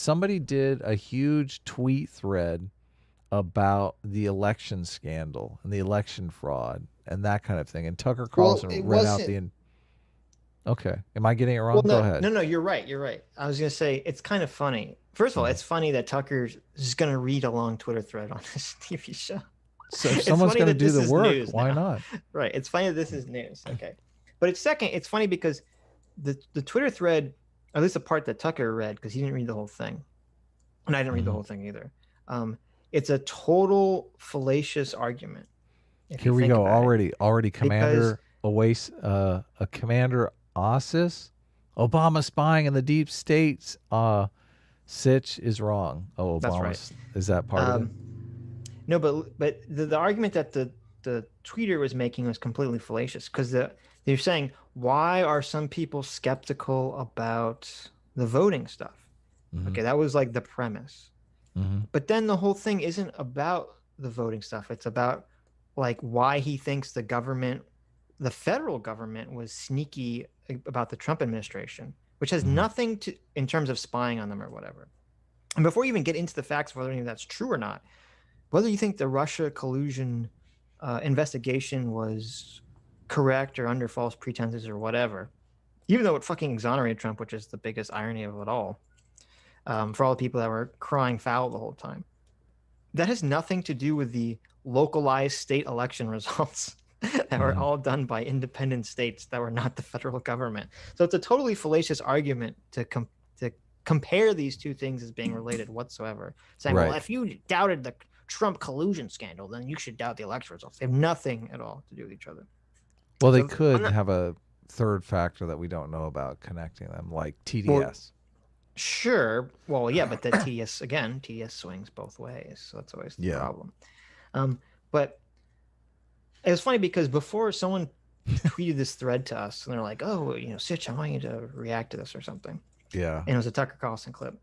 somebody did a huge tweet thread about the election scandal and the election fraud and that kind of thing. And Tucker Well, Carlson it read out wasn't. the. Okay, am I getting it Well, wrong? Go no, ahead. no, no. You're right. You're right. I was gonna say it's kind of funny. First of all, Mhm. it's funny that Tucker is gonna read a long Twitter thread on this TV show. So if It's someone's funny going to that do this the is work, news why now, not? right? It's funny that this is news. Okay, but it's second. It's funny because the Twitter thread, at least the part that Tucker read, because he didn't read the whole thing, and I didn't read the Hmm. whole thing either. It's a total fallacious argument if you Here we think go. about it, Already, because Commander a Commander Ossis, Obama spying in the deep states. Sitch is wrong. Oh, that's right. Obama's is that part of it? Um, No, but the argument that the tweeter was making was completely fallacious because they're saying why are some people skeptical about the voting stuff? Hmm. Okay, that was like the premise. Hmm. But then the whole thing isn't about the voting stuff. It's about like why he thinks the government, the federal government, was sneaky about the Trump administration, which has Hmm. nothing to in terms of spying on them or whatever. And before you even get into the facts of whether any of that's true or not, whether you think the Russia collusion investigation was correct or under false pretenses or whatever, even though it fucking exonerated Trump, which is the biggest irony of it all, for all the people that were crying foul the whole time, that has nothing to do with the localized state election results that were Hmm. all done by independent states that were not the federal government. So it's a totally fallacious argument to compare these two things as being related whatsoever. Saying, well, Right. if you doubted the Trump collusion scandal, then you should doubt the election results. They have nothing at all to do with each other. Well, they So I'm could not have a third factor that we don't know about connecting them, like well. TDS. Sure. Well, yeah, but the TDS again, TDS swings both ways, so that's always the Yeah. problem. But it was funny because before someone tweeted this thread to us, and they're like, "Oh, Sitch, I want you to react to this or something," Yeah. and it was a Tucker Carlson clip.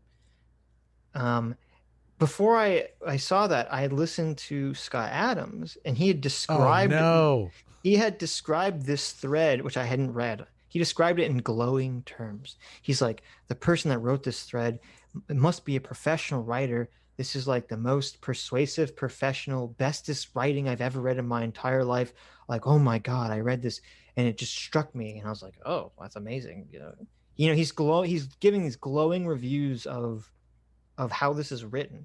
Before I saw that, I had listened to Scott Adams, and Oh no. he had described this thread, which I hadn't read. He described it in glowing terms. He's like, the person that wrote this thread must be a professional writer. This is like the most persuasive, professional, bestest writing I've ever read in my entire life. Like, oh my God, I read this and it just struck me. And I was like, oh, that's amazing. He's giving these glowing reviews of how this is written,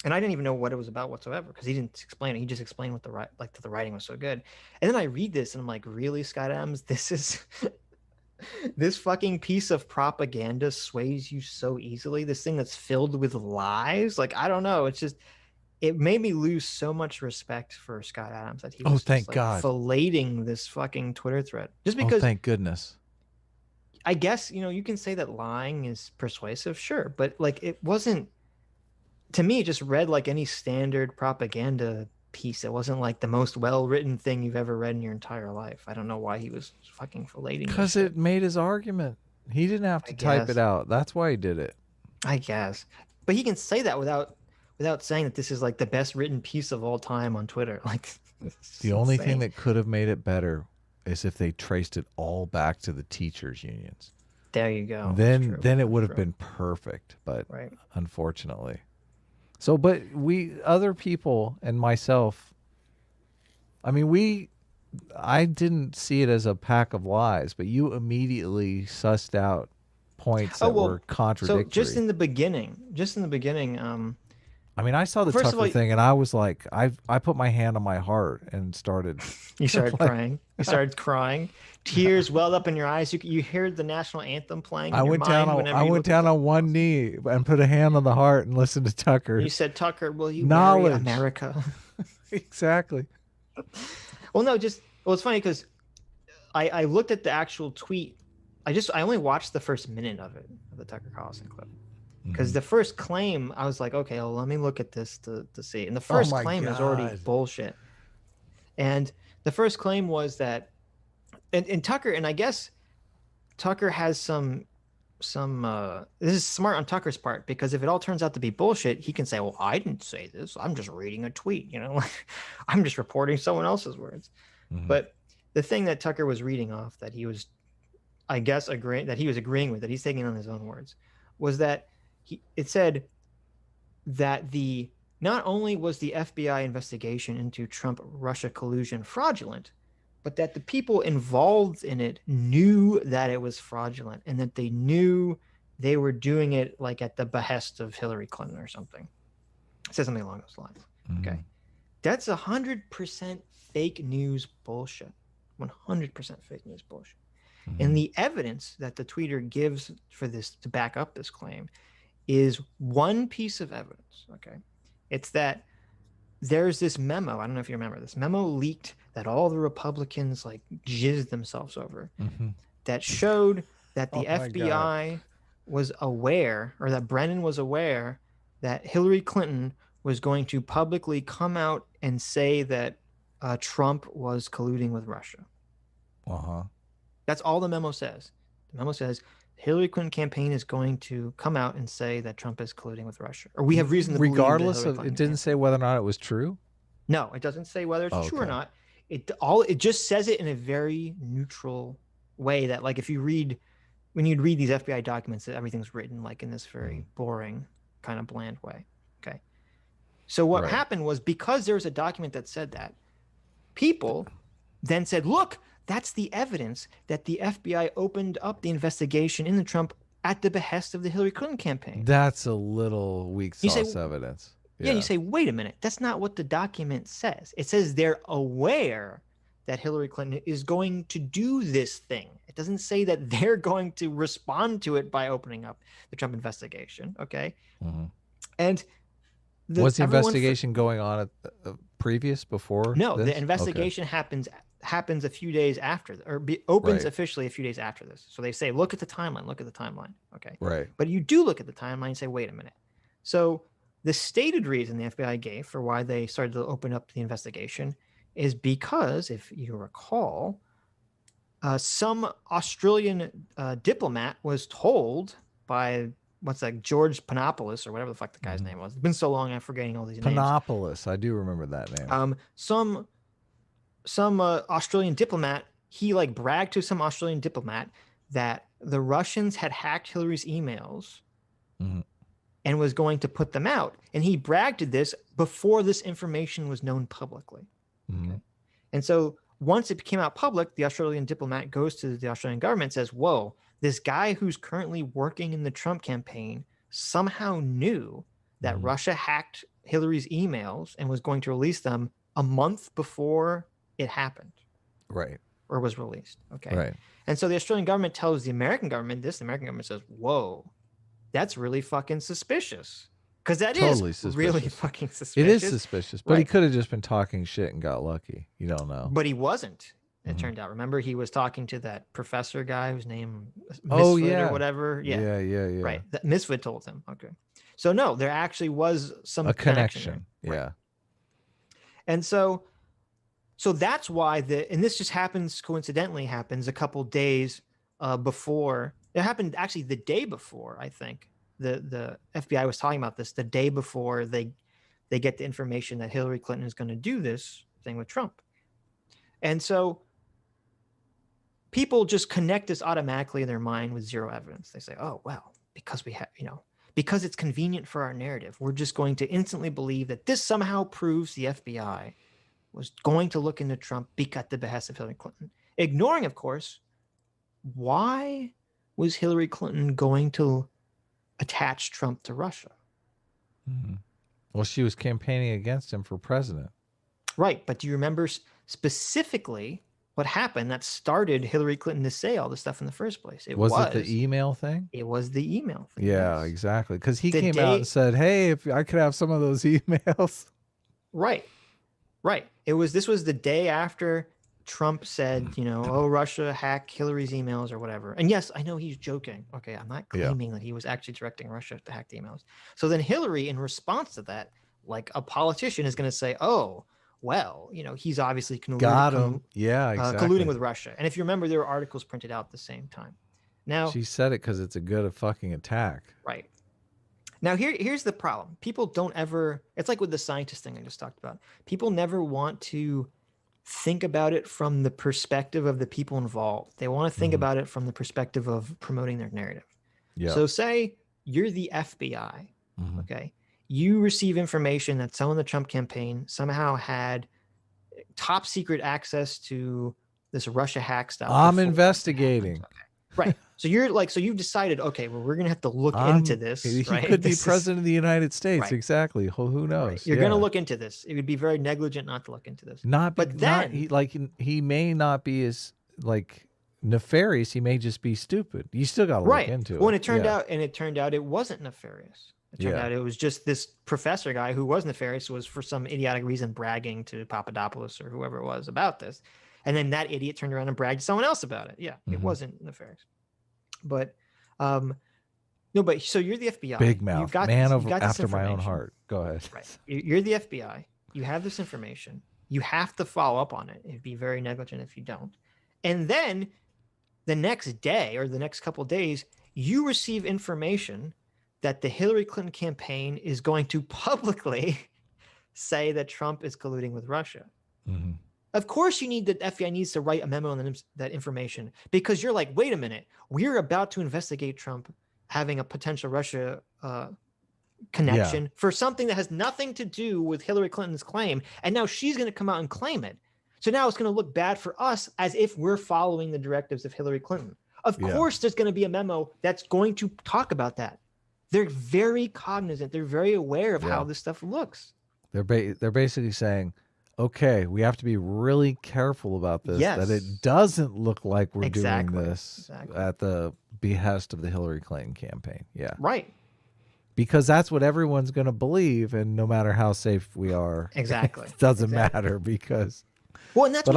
and I didn't even know what it was about whatsoever because he didn't explain it. He just explained what that the writing was so good. And then I read this and I'm like, really, Scott Adams, this is this fucking piece of propaganda sways you so easily. This thing that's filled with lies. Like, I don't know. It's just it made me lose so much respect for Scott Adams that he Oh, was just thank like God. filleting this fucking Twitter thread. Just Oh, because thank goodness. I guess, you can say that lying is persuasive, sure, but like it wasn't, to me, it just read like any standard propaganda piece. It wasn't like the most well-written thing you've ever read in your entire life. I don't know why he was fucking filleting this Because shit. it made his argument. He didn't have I to type it guess. out. That's why he did it. I guess. But he can say that without saying that this is like the best written piece of all time on Twitter. Like it's The only thing insane. that could have made it better is if they traced it all back to the teachers unions. There you go. That's Then true. then it That's would have true. been perfect, but Right. unfortunately. So but we other people and myself, I mean I didn't see it as a pack of lies, but you immediately sussed out points Oh that were well, so contradictory. just in the beginning, I mean, I saw the first of Tucker all, thing and I was like, I put my hand on my heart and started you started like crying. You started crying. Tears welled up in your eyes. You heard the national anthem playing in your mind whenever I you went look at down Tucker on one Carlson. knee and put a hand on the heart and listened to You Tucker. said, Tucker, will you marry Knowledge. America? Exactly. Well, no, it's funny because I looked at the actual tweet. I only watched the first minute of it, of the Tucker Carlson clip. Because Mhm. the first claim, I was like, okay, well, let me look at this to see. And the Oh first my claim is already God. bullshit. And the first claim was that, and Tucker, and I guess Tucker has some this is smart on Tucker's part because if it all turns out to be bullshit, he can say, well, I didn't say this. I'm just reading a tweet, like I'm just reporting someone else's words. Mhm. But the thing that Tucker was reading off that he was agreeing with, that he's taking on his own words, was that It said that not only was the FBI investigation into Trump-Russia collusion fraudulent, but that the people involved in it knew that it was fraudulent and that they knew they were doing it like at the behest of Hillary Clinton or something. It says something along those lines. Mm-hmm. Okay. That's 100% fake news bullshit. 100% fake news bullshit. Mm-hmm. And the evidence that the tweeter gives for this to back up this claim is one piece of evidence. Okay. It's that there's this memo. I don't know if you remember this memo leaked that all the Republicans like jizzed themselves over that showed that the FBI was aware, or that Brennan was aware, that Hillary Clinton was going to publicly come out and say that Trump was colluding with Russia. That's all the memo says. The memo says Hillary Clinton campaign is going to come out and say that Trump is colluding with Russia, or we have reason to believe. Regardless of, it didn't say whether or not it was true. No, it doesn't say whether it's true or not. It just says it in a very neutral way that, like, when you'd read these FBI documents, that everything's written like in this very boring, kind of bland way. Okay. So what happened was, because there was a document that said that, people then said, look, that's the evidence that the FBI opened up the investigation into Trump at the behest of the Hillary Clinton campaign. That's a little weak sauce evidence. Yeah, you say, wait a minute, that's not what the document says. It says they're aware that Hillary Clinton is going to do this thing. It doesn't say that they're going to respond to it by opening up the Trump investigation, okay? And was the investigation going on at before? No, this? The investigation happens a few days after, or opens officially a few days after this. So they say, look at the timeline, okay? Right. But you do look at the timeline and say, wait a minute. So the stated reason the FBI gave for why they started to open up the investigation is because, if you recall, some Australian diplomat was told by George Panopoulos, or whatever the fuck the guy's name was. It's been so long, I'm forgetting all these names. Panopoulos, I do remember that name. Some Australian diplomat, he like bragged to some Australian diplomat that the Russians had hacked Hillary's emails and was going to put them out. And he bragged to this before this information was known publicly. Okay. And so once it came out public, the Australian diplomat goes to the Australian government and says, whoa, this guy who's currently working in the Trump campaign somehow knew that Russia hacked Hillary's emails and was going to release them a month before it happened. Right. Or was released. Okay. Right. And so the Australian government tells the American government this. The American government says, whoa, that's really fucking suspicious. Because that totally is suspicious. Really fucking suspicious. It is suspicious, but he could have just been talking shit and got lucky. You don't know. But he wasn't, it turned out. Remember, he was talking to that professor guy whose name Misfit or whatever. Yeah. Right. That Misfit told him. Okay. So no, there actually was a connection. Yeah. Right. And so that's why and this just coincidentally happens a couple days before. It happened actually the day before, I think. The FBI was talking about this the day before they get the information that Hillary Clinton is going to do this thing with Trump. And so people just connect this automatically in their mind with zero evidence. They say, oh, well, because we have, because it's convenient for our narrative, we're just going to instantly believe that this somehow proves the FBI was going to look into Trump at the behest of Hillary Clinton. Ignoring, of course, why was Hillary Clinton going to attach Trump to Russia? Well, she was campaigning against him for president. Right. But do you remember specifically what happened that started Hillary Clinton to say all this stuff in the first place? Was it the email thing? It was the email thing. Yeah, yes. Exactly. Because he came out and said, hey, if I could have some of those emails. Right. This was the day after Trump said, oh, Russia hacked Hillary's emails or whatever. And yes, I know he's joking. Okay, I'm not claiming that he was actually directing Russia to hack the emails. So then Hillary, in response to that, like a politician is going to say, oh, well, he's obviously colluding with Russia. And if you remember, there were articles printed out at the same time. Now she said it because it's a good fucking attack. Right. Now, here's the problem. People don't ever, it's like with the scientist thing I just talked about. People never want to think about it from the perspective of the people involved. They want to think about it from the perspective of promoting their narrative. Yeah. So say you're the FBI. Mhm. Okay. You receive information that someone in the Trump campaign somehow had top secret access to this Russia hack stuff. I'm before it investigating. happened. Okay. Right. So you're like, so you've decided, okay, well, we're going to have to look into this, He right? could be This is- president of the United States. Right. Exactly. Who knows? right. You're going to look into this. It would be very negligent not to look into this. But then, he may not be as like nefarious. He may just be stupid. You still got to look right. into it. Well, and it turned out it wasn't nefarious. It turned Yeah. out it was just this professor guy who was nefarious, was for some idiotic reason bragging to Papadopoulos or whoever it was about this. And then that idiot turned around and bragged to someone else about it. Yeah, it wasn't nefarious. But no, but so you're the FBI. Big mouth, man over after my own information. heart. Go ahead. Right. You're the FBI. You have this information. You have to follow up on it. It'd be very negligent if you don't. And then the next day or the next couple of days, you receive information that the Hillary Clinton campaign is going to publicly say that Trump is colluding with Russia. Mm-hmm. Of course, you need the FBI needs to write a memo on that information, because you're like, wait a minute, we're about to investigate Trump having a potential Russia connection for something that has nothing to do with Hillary Clinton's claim. And now she's going to come out and claim it. So now it's going to look bad for us as if we're following the directives of Hillary Clinton. Of course, there's going to be a memo that's going to talk about that. They're very cognizant. They're very aware of how this stuff looks. They're basically saying, okay, we have to be really careful about this, that it doesn't look like we're doing this at the behest of the Hillary Clinton campaign. Yeah. Right. Because that's what everyone's going to believe, and no matter how safe we are, exactly, it doesn't matter because. Well, and that's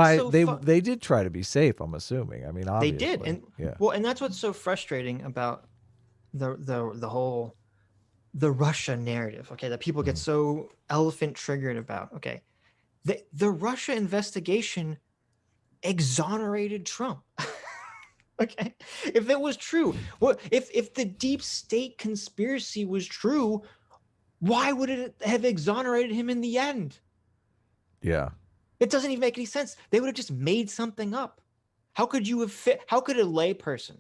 they did try to be safe. I'm assuming. I mean, obviously they did, and and that's what's so frustrating about the whole Russia narrative. Okay, that people get so elephant triggered about. Okay, the Russia investigation exonerated Trump. Okay, if it was true, well, if the deep state conspiracy was true, why would it have exonerated him in the end? Yeah, it doesn't even make any sense. They would have just made something up. How could you have how could a layperson,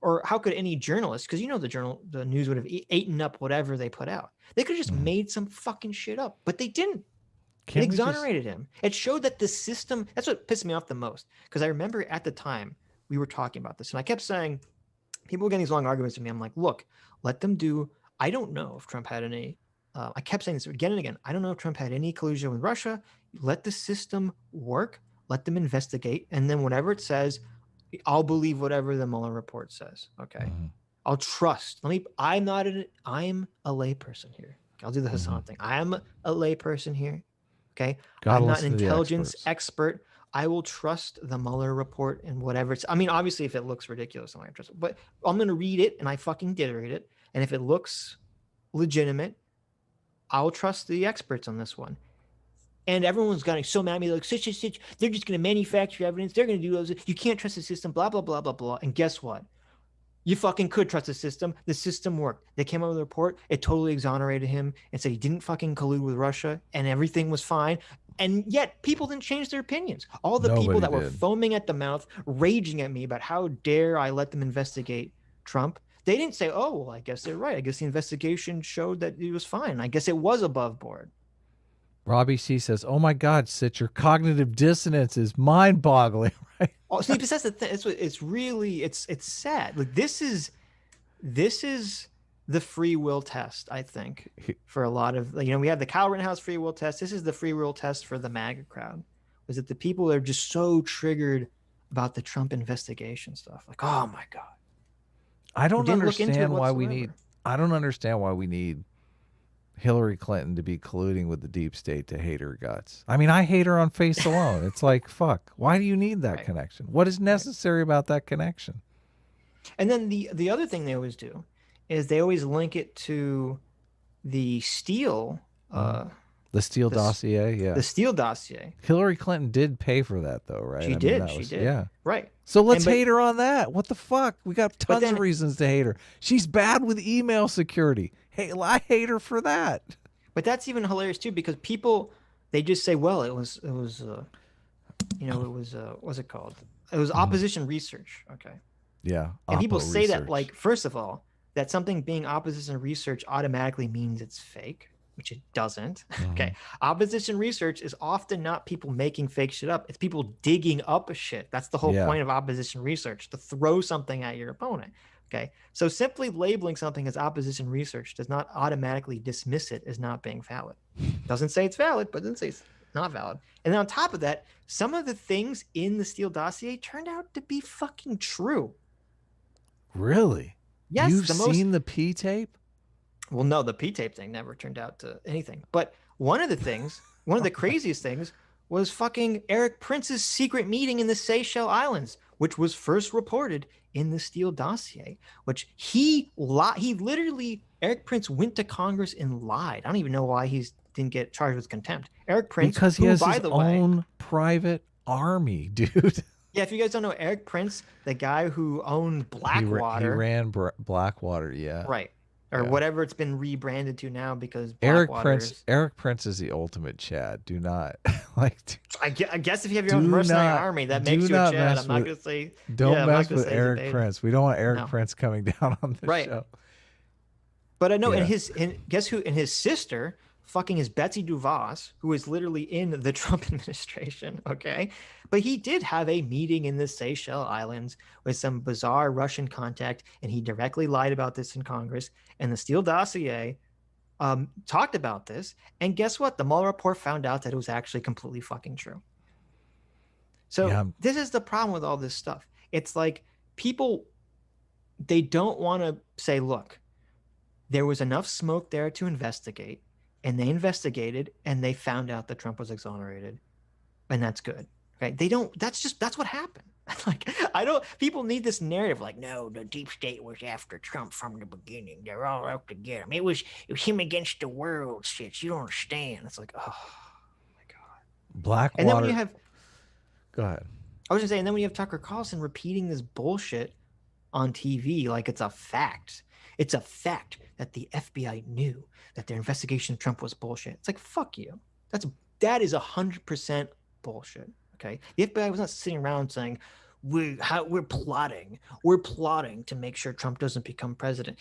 or how could any journalist, because the news would have eaten up whatever they put out. They could have just made some fucking shit up, but they didn't. It exonerated him. It showed that the system, that's what pissed me off the most, because I remember at the time we were talking about this, and I kept saying, people were getting these long arguments with me. I'm like, look, let them do. I don't know if Trump had any. I kept saying this again and again. I don't know if Trump had any collusion with Russia. Let the system work. Let them investigate, and then whatever it says, I'll believe whatever the Mueller report says. Okay, I'll trust. I'm a layperson here. I'll do the Hassan thing. I am a layperson here. Okay, I'm not an intelligence expert. I will trust the Mueller report and whatever it's. I mean, obviously, if it looks ridiculous, I'm not gonna trust it. But I'm gonna read it, and I fucking did read it. And if it looks legitimate, I'll trust the experts on this one. And everyone's getting so mad at me, like, Sitch, they're just gonna manufacture evidence. They're gonna do those. You can't trust the system. Blah blah blah blah blah. And guess what? You fucking could trust the system. The system worked. They came out with a report. It totally exonerated him and said he didn't fucking collude with Russia, and everything was fine. And yet people didn't change their opinions. All the people that were foaming at the mouth, raging at me about how dare I let them investigate Trump, they didn't say, oh, well, I guess they're right. I guess the investigation showed that it was fine. I guess it was above board. Robbie C says, oh my God, Sitch, your cognitive dissonance is mind boggling. Right? Oh, see, that's the thing. It's really sad. Like this is the free will test, I think, for a lot of, we have the Kyle Rittenhouse free will test. This is the free will test for the MAGA crowd. Was that the people that are just so triggered about the Trump investigation stuff? Like, oh my God. I don't understand why we need Hillary Clinton to be colluding with the deep state to hate her guts. I mean, I hate her on face alone. It's like, fuck. Why do you need that connection? What is necessary about that connection? And then the other thing they always do is they always link it to the Steele the Steele dossier. Yeah, the Steele dossier. Hillary Clinton did pay for that, though, right? She did. Yeah, right. So let's hate her on that. What the fuck? We got tons of reasons to hate her. She's bad with email security. Hey, I hate her for that. But that's even hilarious too, because people, they just say, well, it was what's it called? It was opposition research. Okay. Yeah. And people say that, like, first of all, that something being opposition research automatically means it's fake, which it doesn't. Okay. Opposition research is often not people making fake shit up. It's people digging up shit. That's the whole point of opposition research, to throw something at your opponent. Okay. So simply labeling something as opposition research does not automatically dismiss it as not being valid. Doesn't say it's valid, but doesn't say it's not valid. And then on top of that, some of the things in the Steele dossier turned out to be fucking true. Really? Yes. You've seen the P tape? Well, no, the P tape thing never turned out to anything. But one of the craziest things was fucking Eric Prince's secret meeting in the Seychelles Islands, which was first reported in the Steele dossier, which Eric Prince went to Congress and lied. I don't even know why he didn't get charged with contempt. Eric Prince, because he has his own private army, dude. Yeah, if you guys don't know, Eric Prince, the guy who owned Blackwater. He ran Blackwater, yeah. Right. Or whatever it's been rebranded to now, because Eric Prince is the ultimate Chad. Do not I guess if you have your own mercenary army, that makes you a Chad. I'm not gonna say. Don't mess with Eric Prince. We don't want Eric Prince coming down on the show. But I know, guess who? And his sister fucking is Betsy DeVos, who is literally in the Trump administration. Okay. But he did have a meeting in the Seychelles Islands with some bizarre Russian contact, and he directly lied about this in Congress. And the Steele dossier talked about this. And guess what? The Mueller report found out that it was actually completely fucking true. So this is the problem with all this stuff. It's like people, they don't want to say, look, there was enough smoke there to investigate. And they investigated, and they found out that Trump was exonerated, and that's good. Okay, that's what happened. People need this narrative, like, no, the deep state was after Trump from the beginning. They're all out to get him. It was him against the world, Sitch. You don't understand. It's like, oh my God. Blackwater. And then when you have, go ahead. I was gonna say, and then when you have Tucker Carlson repeating this bullshit on TV, like it's a fact. It's a fact that the FBI knew that their investigation of Trump was bullshit. It's like, fuck you. That is 100% bullshit. Okay. The FBI was not sitting around saying, we're plotting to make sure Trump doesn't become president.